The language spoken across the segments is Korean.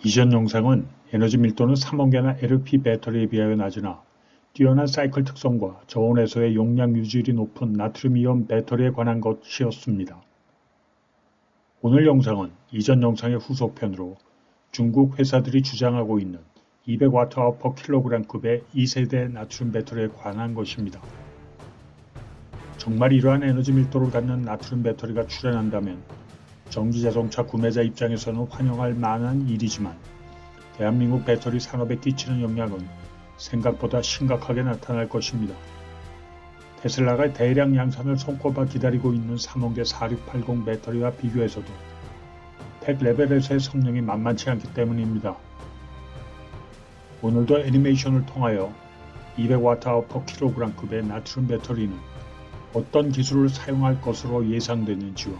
이전 영상은 에너지 밀도는 3원계나 LFP 배터리에 비하여 낮으나 뛰어난 사이클 특성과 저온에서의 용량 유지율이 높은 나트륨이온 배터리에 관한 것이었습니다. 오늘 영상은 이전 영상의 후속편으로 중국 회사들이 주장하고 있는 200Wh/kg급의 2세대 나트륨 배터리에 관한 것입니다. 정말 이러한 에너지 밀도를 갖는 나트륨 배터리가 출현한다면 전기자동차 구매자 입장에서는 환영할 만한 일이지만 대한민국 배터리 산업에 끼치는 영향은 생각보다 심각하게 나타날 것입니다. 테슬라가 대량 양산을 손꼽아 기다리고 있는 3원계 4680 배터리와 비교해서도 팩 레벨에서의 성능이 만만치 않기 때문입니다. 오늘도 애니메이션을 통하여 200Wh/kg급의 나트륨 배터리는 어떤 기술을 사용할 것으로 예상되는지와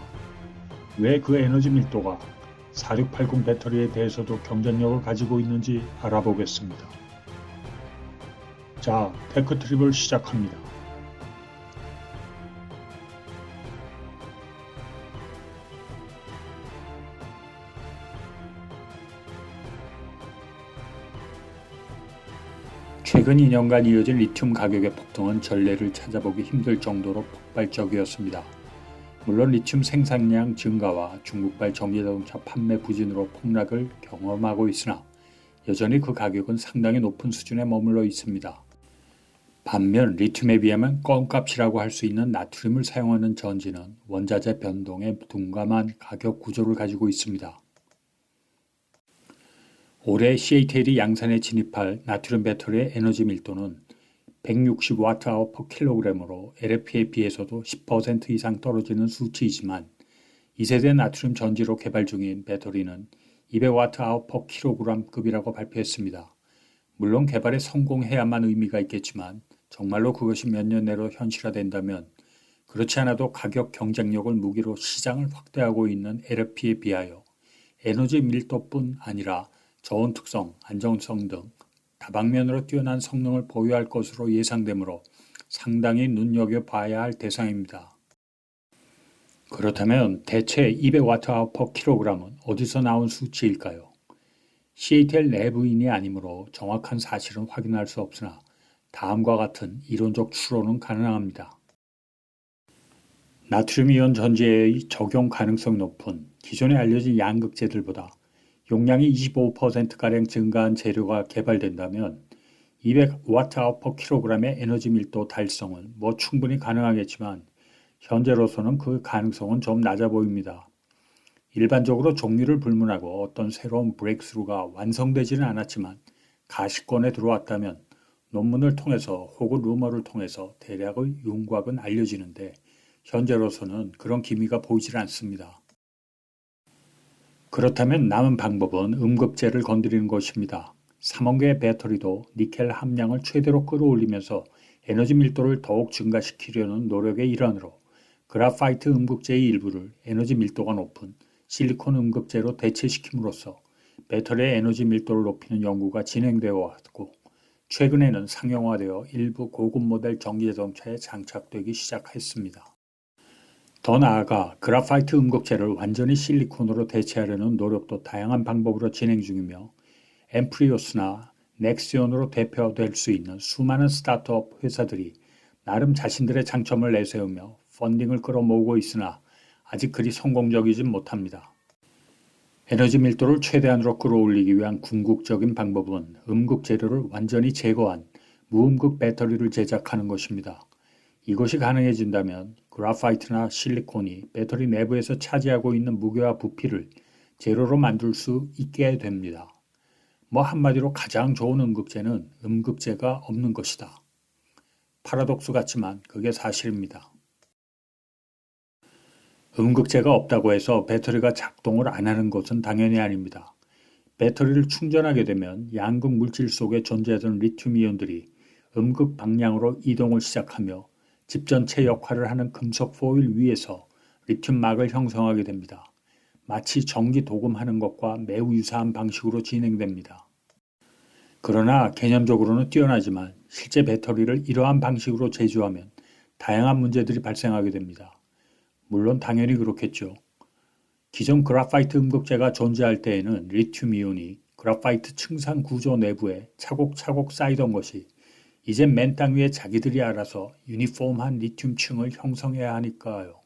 왜 그 에너지 밀도가 4680 배터리에 대해서도 경쟁력을 가지고 있는지 알아보겠습니다. 자, 테크트립을 시작합니다. 최근 2년간 이어진 리튬 가격의 폭등은 전례를 찾아보기 힘들 정도로 폭발적이었습니다. 물론 리튬 생산량 증가와 중국발 전기자동차 판매 부진으로 폭락을 경험하고 있으나 여전히 그 가격은 상당히 높은 수준에 머물러 있습니다. 반면 리튬에 비하면 껌값이라고 할 수 있는 나트륨을 사용하는 전지는 원자재 변동에 둔감한 가격 구조를 가지고 있습니다. 올해 CATL이 양산에 진입할 나트륨 배터리의 에너지 밀도는 160Wh/kg으로 LFP에 비해서도 10% 이상 떨어지는 수치이지만 2세대 나트륨 전지로 개발 중인 배터리는 200Wh/kg급이라고 발표했습니다. 물론 개발에 성공해야만 의미가 있겠지만 정말로 그것이 몇 년 내로 현실화된다면 그렇지 않아도 가격 경쟁력을 무기로 시장을 확대하고 있는 LFP에 비하여 에너지 밀도뿐 아니라 저온 특성, 안정성 등 다방면으로 뛰어난 성능을 보유할 것으로 예상되므로 상당히 눈여겨봐야 할 대상입니다. 그렇다면 대체 200Wh/kg은 어디서 나온 수치일까요? CATL 내부인이 아니므로 정확한 사실은 확인할 수 없으나 다음과 같은 이론적 추론은 가능합니다. 나트륨이온 전지의 적용 가능성이 높은 기존에 알려진 양극재들보다 용량이 25%가량 증가한 재료가 개발된다면 200Wh/kg의 에너지 밀도 달성은 충분히 가능하겠지만 현재로서는 그 가능성은 좀 낮아 보입니다. 일반적으로 종류를 불문하고 어떤 새로운 브레이크스루가 완성되지는 않았지만 가시권에 들어왔다면 논문을 통해서 혹은 루머를 통해서 대략의 윤곽은 알려지는데 현재로서는 그런 기미가 보이질 않습니다. 그렇다면 남은 방법은 음극재를 건드리는 것입니다. 3원계 배터리도 니켈 함량을 최대로 끌어올리면서 에너지 밀도를 더욱 증가시키려는 노력의 일환으로 그라파이트 음극재의 일부를 에너지 밀도가 높은 실리콘 음극재로 대체시킴으로써 배터리의 에너지 밀도를 높이는 연구가 진행되어 왔고 최근에는 상용화되어 일부 고급 모델 전기자동차에 장착되기 시작했습니다. 더 나아가 그라파이트 음극재를 완전히 실리콘으로 대체하려는 노력도 다양한 방법으로 진행 중이며 앰프리오스나 넥시온으로 대표될 수 있는 수많은 스타트업 회사들이 나름 자신들의 장점을 내세우며 펀딩을 끌어모으고 있으나 아직 그리 성공적이진 못합니다. 에너지 밀도를 최대한으로 끌어올리기 위한 궁극적인 방법은 음극 재료를 완전히 제거한 무음극 배터리를 제작하는 것입니다. 이것이 가능해진다면 그라파이트나 실리콘이 배터리 내부에서 차지하고 있는 무게와 부피를 재료로 만들 수 있게 됩니다. 한마디로 가장 좋은 음극재는 음극재가 없는 것이다. 파라독스 같지만 그게 사실입니다. 음극재가 없다고 해서 배터리가 작동을 안 하는 것은 당연히 아닙니다. 배터리를 충전하게 되면 양극 물질 속에 존재하던 리튬 이온들이 음극 방향으로 이동을 시작하며 집전체 역할을 하는 금속 포일 위에서 리튬막을 형성하게 됩니다. 마치 전기 도금하는 것과 매우 유사한 방식으로 진행됩니다. 그러나 개념적으로는 뛰어나지만 실제 배터리를 이러한 방식으로 제조하면 다양한 문제들이 발생하게 됩니다. 물론 당연히 그렇겠죠. 기존 그라파이트 음극재가 존재할 때에는 리튬 이온이 그래파이트 층산 구조 내부에 차곡차곡 쌓이던 것이 이젠 맨 땅 위에 자기들이 알아서 유니폼한 리튬층을 형성해야 하니까요.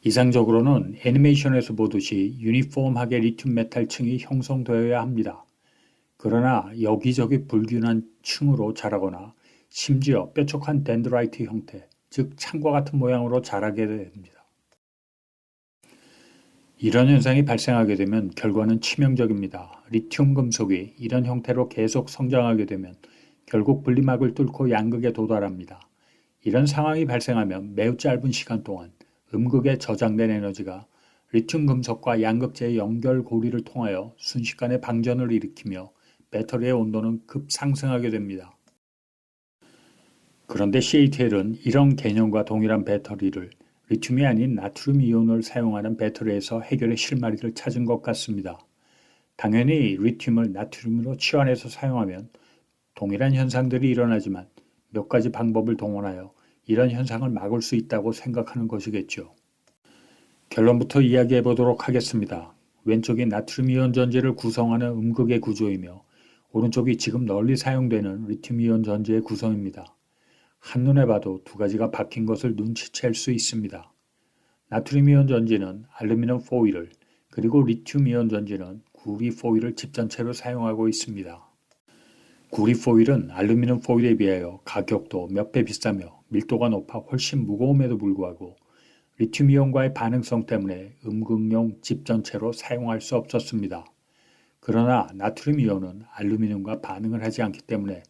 이상적으로는 애니메이션에서 보듯이 유니폼하게 리튬 메탈층이 형성되어야 합니다. 그러나 여기저기 불균한 층으로 자라거나 심지어 뾰족한 덴드라이트 형태, 즉 창과 같은 모양으로 자라게 됩니다. 이런 현상이 발생하게 되면 결과는 치명적입니다. 리튬 금속이 이런 형태로 계속 성장하게 되면 결국 분리막을 뚫고 양극에 도달합니다. 이런 상황이 발생하면 매우 짧은 시간 동안 음극에 저장된 에너지가 리튬 금속과 양극재의 연결고리를 통하여 순식간에 방전을 일으키며 배터리의 온도는 급상승하게 됩니다. 그런데 CATL은 이런 개념과 동일한 배터리를 리튬이 아닌 나트륨 이온을 사용하는 배터리에서 해결의 실마리를 찾은 것 같습니다. 당연히 리튬을 나트륨으로 치환해서 사용하면 동일한 현상들이 일어나지만 몇 가지 방법을 동원하여 이런 현상을 막을 수 있다고 생각하는 것이겠죠. 결론부터 이야기해 보도록 하겠습니다. 왼쪽이 나트륨 이온 전지를 구성하는 음극의 구조이며 오른쪽이 지금 널리 사용되는 리튬 이온 전지의 구성입니다. 한눈에 봐도 두 가지가 바뀐 것을 눈치챌 수 있습니다. 나트륨 이온 전지는 알루미늄 포일을 그리고 리튬 이온 전지는 구리 포일을 집 전체로 사용하고 있습니다. 구리 포일은 알루미늄 포일에 비하여 가격도 몇 배 비싸며 밀도가 높아 훨씬 무거움에도 불구하고 리튬 이온과의 반응성 때문에 음극용 집 전체로 사용할 수 없었습니다. 그러나 나트륨 이온은 알루미늄과 반응을 하지 않기 때문에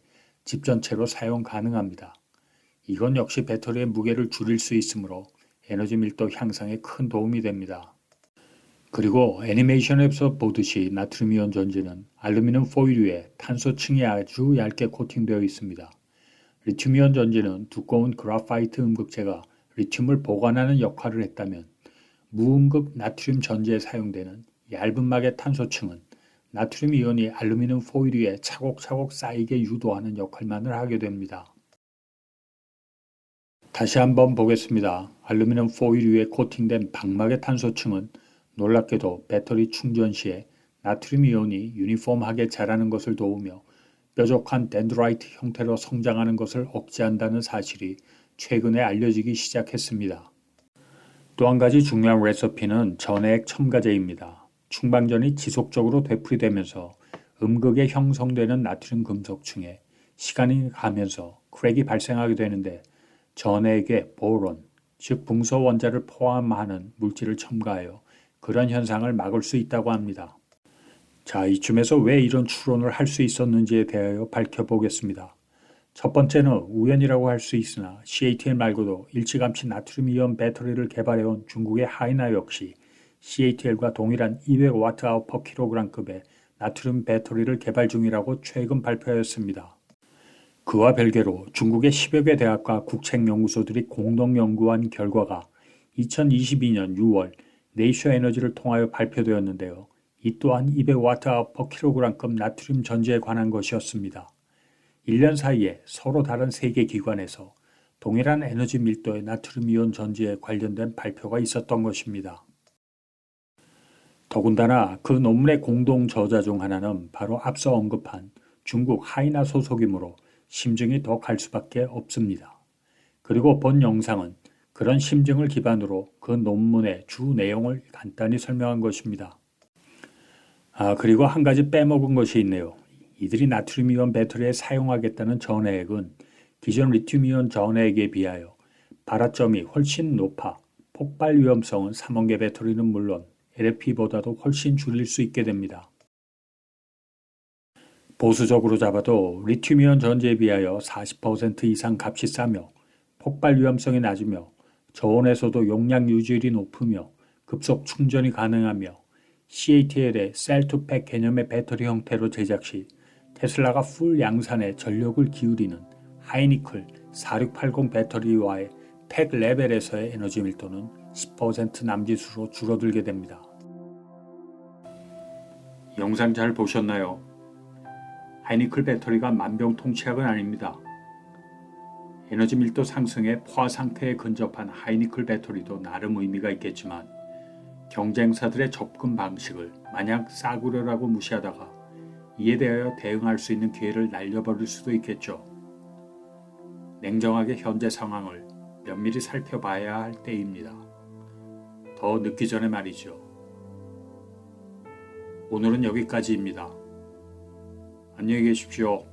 집 전체로 사용 가능합니다. 이건 역시 배터리의 무게를 줄일 수 있으므로 에너지 밀도 향상에 큰 도움이 됩니다. 그리고 애니메이션에서 보듯이 나트륨 이온 전지는 알루미늄 포일 위에 탄소층이 아주 얇게 코팅되어 있습니다. 리튬 이온 전지는 두꺼운 그래파이트 음극재가 리튬을 보관하는 역할을 했다면 무음극 나트륨 전지에 사용되는 얇은 막의 탄소층은 나트륨 이온이 알루미늄 포일 위에 차곡차곡 쌓이게 유도하는 역할만을 하게 됩니다. 다시 한번 보겠습니다. 알루미늄 포일 위에 코팅된 방막의 탄소층은 놀랍게도 배터리 충전 시에 나트륨 이온이 유니폼하게 자라는 것을 도우며 뾰족한 덴드라이트 형태로 성장하는 것을 억제한다는 사실이 최근에 알려지기 시작했습니다. 또 한 가지 중요한 레시피는 전해액 첨가제입니다. 충방전이 지속적으로 되풀이되면서 음극에 형성되는 나트륨 금속층에 시간이 가면서 크랙이 발생하게 되는데 전해액에 보론, 즉 붕소 원자를 포함하는 물질을 첨가하여 그런 현상을 막을 수 있다고 합니다. 자, 이쯤에서 왜 이런 추론을 할 수 있었는지에 대하여 밝혀보겠습니다. 첫 번째는 우연이라고 할 수 있으나 CATL 말고도 일찌감치 나트륨 이온 배터리를 개발해온 중국의 하이나 역시 CATL과 동일한 200Wh/kg급의 나트륨 배터리를 개발 중이라고 최근 발표하였습니다. 그와 별개로 중국의 10여 개 대학과 국책연구소들이 공동 연구한 결과가 2022년 6월 네이처 에너지를 통하여 발표되었는데요. 이 또한 200Wh/kg급 나트륨 전지에 관한 것이었습니다. 1년 사이에 서로 다른 3개 기관에서 동일한 에너지 밀도의 나트륨 이온 전지에 관련된 발표가 있었던 것입니다. 더군다나 그 논문의 공동 저자 중 하나는 바로 앞서 언급한 중국 하이나 소속이므로 심증이 더 갈 수밖에 없습니다. 그리고 본 영상은 그런 심증을 기반으로 그 논문의 주 내용을 간단히 설명한 것입니다. 그리고 한 가지 빼먹은 것이 있네요. 이들이 나트륨 이온 배터리에 사용하겠다는 전해액은 기존 리튬 이온 전해액에 비하여 발화점이 훨씬 높아 폭발 위험성은 3원계 배터리는 물론 LFP보다도 훨씬 줄일 수 있게 됩니다. 보수적으로 잡아도 리튬 이온 전지에 비하여 40% 이상 값이 싸며 폭발 위험성이 낮으며 저온에서도 용량 유지율이 높으며 급속 충전이 가능하며 CATL의 셀-투-팩 개념의 배터리 형태로 제작 시 테슬라가 풀 양산에 전력을 기울이는 하이니클 4680 배터리와의 팩 레벨에서의 에너지 밀도는 10% 남짓으로 줄어들게 됩니다. 영상 잘 보셨나요? 하이니클 배터리가 만병통치약은 아닙니다. 에너지 밀도 상승에 포화 상태에 근접한 하이니클 배터리도 나름 의미가 있겠지만 경쟁사들의 접근 방식을 마냥 싸구려라고 무시하다가 이에 대하여 대응할 수 있는 기회를 날려버릴 수도 있겠죠. 냉정하게 현재 상황을 면밀히 살펴봐야 할 때입니다. 더 늦기 전에 말이죠. 오늘은 여기까지입니다. 안녕히 계십시오.